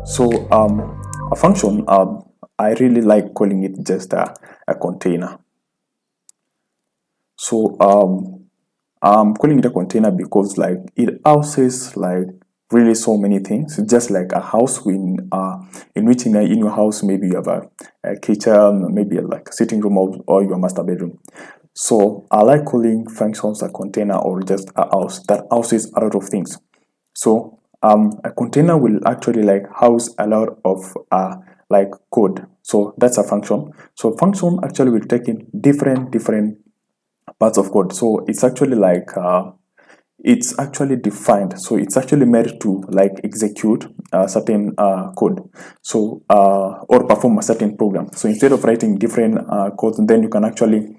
So a function, I really like calling it just a container. So I'm calling it a container because like it houses like really so many things, just like a house in which in your house maybe you have a kitchen, maybe like a sitting room, or your master bedroom. So I like calling functions a container or just a house that houses a lot of things. So a container will actually like house a lot of like code. So that's a function. So function actually will take in different parts of code. So it's actually like it's actually defined. So it's actually made to like execute a certain code. So or perform a certain program. So instead of writing different codes, then you can actually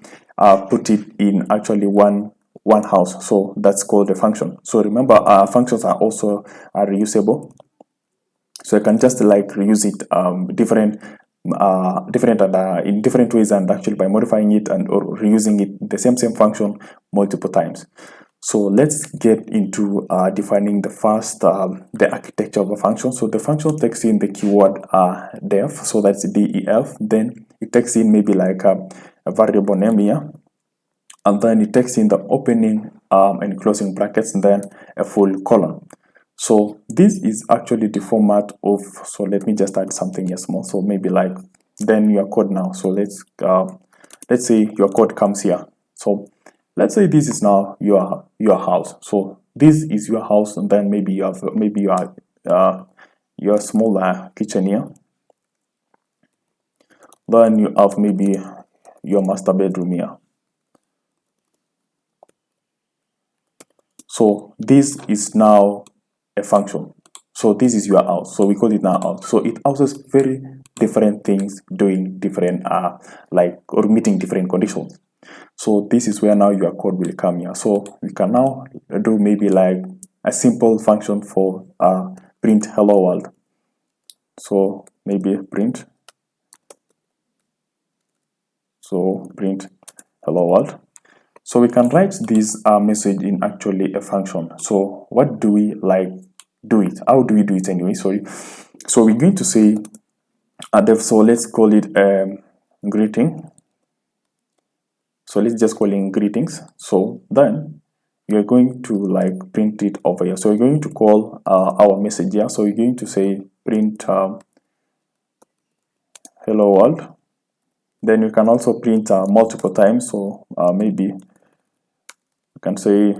put it in actually one house. So that's called a function. So remember, functions are also reusable. So I can just like reuse it different and in different ways, and actually by modifying it and or reusing it the same function multiple times. So let's get into defining the first the architecture of a function. So the function takes in the keyword def, so that's def. Then it takes in maybe like a variable name here, and then it takes in the opening and closing brackets, and then a full colon. So this is actually the format of, so let me just add something here small. So maybe like then your code now. So let's say your code comes here. So let's say this is now your house. So this is your house, and then maybe you have your smaller kitchen here. Then you have maybe your master bedroom here. So this is now a function. So this is your house. So we call it now house. So it houses very different things doing different like or meeting different conditions. So this is where now your code will come here. So we can now do maybe like a simple function for print hello world. So maybe print. So print hello world. So we can write this message in actually a function. So what do we like do it? How do we do it anyway? Sorry. So we're going to say so let's call it greeting. So let's just call in greetings. So then you're going to like print it over here. So we're going to call our message here. So we're going to say print hello world. Then you can also print multiple times. So maybe you can say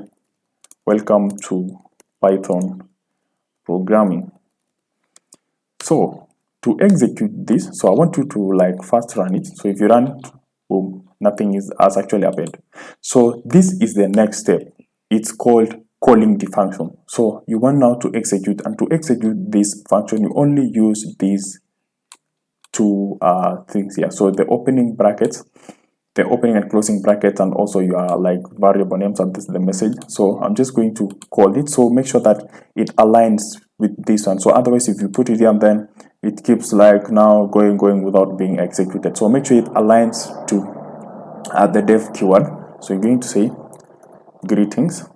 welcome to Python programming. So to execute this, so I want you to like first run it. So if you run it, boom, nothing has actually happened. So this is the next step. It's called calling the function. So you want now to execute, and to execute this function, you only use these two things here. So the opening brackets, the opening and closing brackets, and also your like variable names, and this is the message. So I'm just going to call it. So make sure that it aligns with this one. So otherwise, if you put it here, then it keeps like now going without being executed. So make sure it aligns to the def keyword. So you're going to say greetings,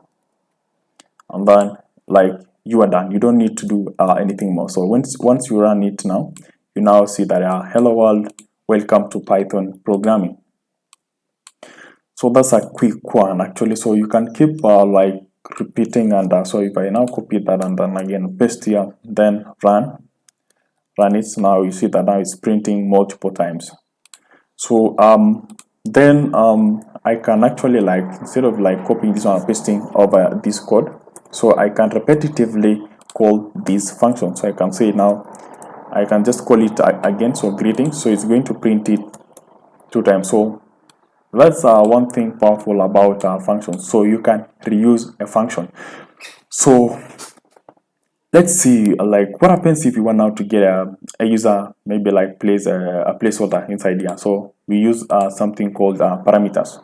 and then like you are done. You don't need to do anything more. So once you run it now, you now see that hello world, welcome to Python programming. So that's a quick one actually. So you can keep like repeating, and so if I now copy that and then again paste here, then run it. Now you see that now it's printing multiple times. So then I can actually like, instead of like copying this one and pasting over this code, so I can repetitively call this function. So I can say now I can just call it again. So greetings. So it's going to print it 2 times. So that's one thing powerful about functions. So you can reuse a function. So let's see like what happens if you want now to get a user maybe like place a placeholder inside here. So we use something called parameters.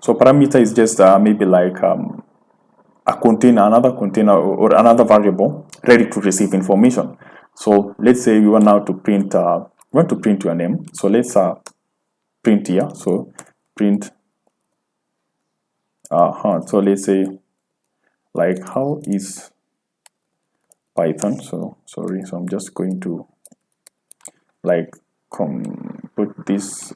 So parameter is just maybe like a container, another container, or another variable ready to receive information. So let's say we want now to print your name. So let's print here. So print so let's say like how is Python. So sorry, so I'm just going to like put this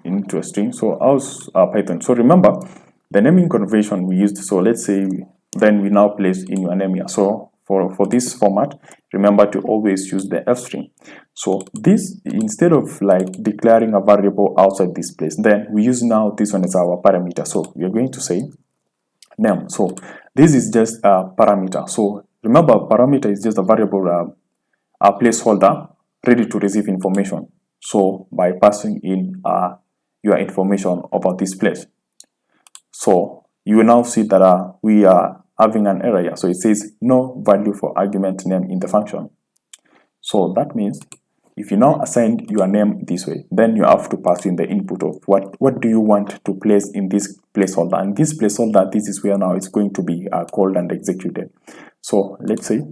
into a string. So how's Python? So remember the naming convention we used. So let's say then we now place in your name here. So for this format, remember to always use the f string. So this, instead of like declaring a variable outside this place, then we use now this one as our parameter. So we are going to say name. So this is just a parameter. So remember, parameter is just a variable, a placeholder ready to receive information. So by passing in your information about this place, so you will now see that we are having an error here. So it says no value for argument name in the function. So that means if you now assign your name this way, then you have to pass in the input of what do you want to place in this placeholder, and this placeholder, this is where now it's going to be called and executed. So let's say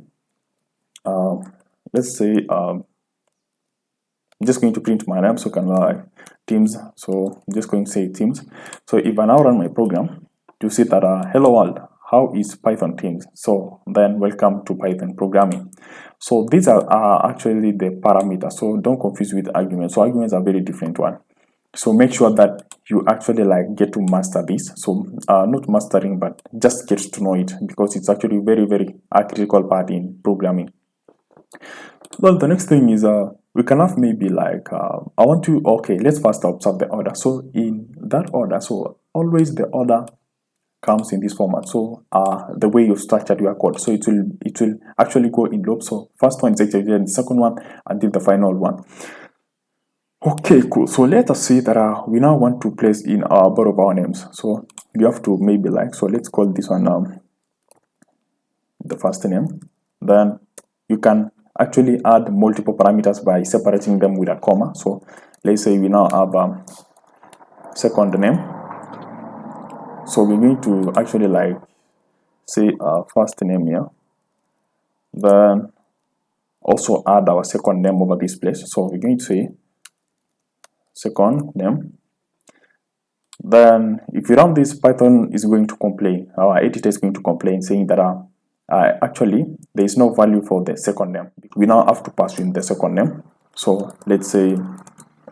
I'm just going to print my name, so can Teams. So I'm just going to say Teams. So if I now run my program, you see that hello world, how is Python Teams? So then welcome to Python programming. So these are actually the parameters. So don't confuse with arguments. So arguments are very different one. So make sure that you actually like get to master this. So not mastering, but just get to know it, because it's actually very critical part in programming. Well, the next thing is we can have maybe like okay, let's first observe the order. So in that order, so always the order comes in this format. So the way you've structured your code, so it will actually go in loop. So first one is executed, the second one until the final one. Okay, cool. So let us say that we now want to place in both of our names. So you have to maybe like, so let's call this one the first name. Then you can actually add multiple parameters by separating them with a comma. So let's say we now have second name. So we're going to actually like say first name here, then also add our second name over this place. So we're going to say second name. Then if you run this, Python is going to complain, our editor is going to complain, saying that actually there is no value for the second name. We now have to pass in the second name. So let's say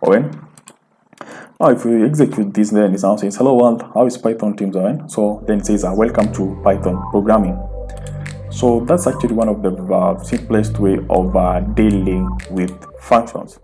Owen. Now if we execute this, then it now says hello world, how is Python Teams Owen? So then it says welcome to Python programming. So that's actually one of the simplest way of dealing with functions.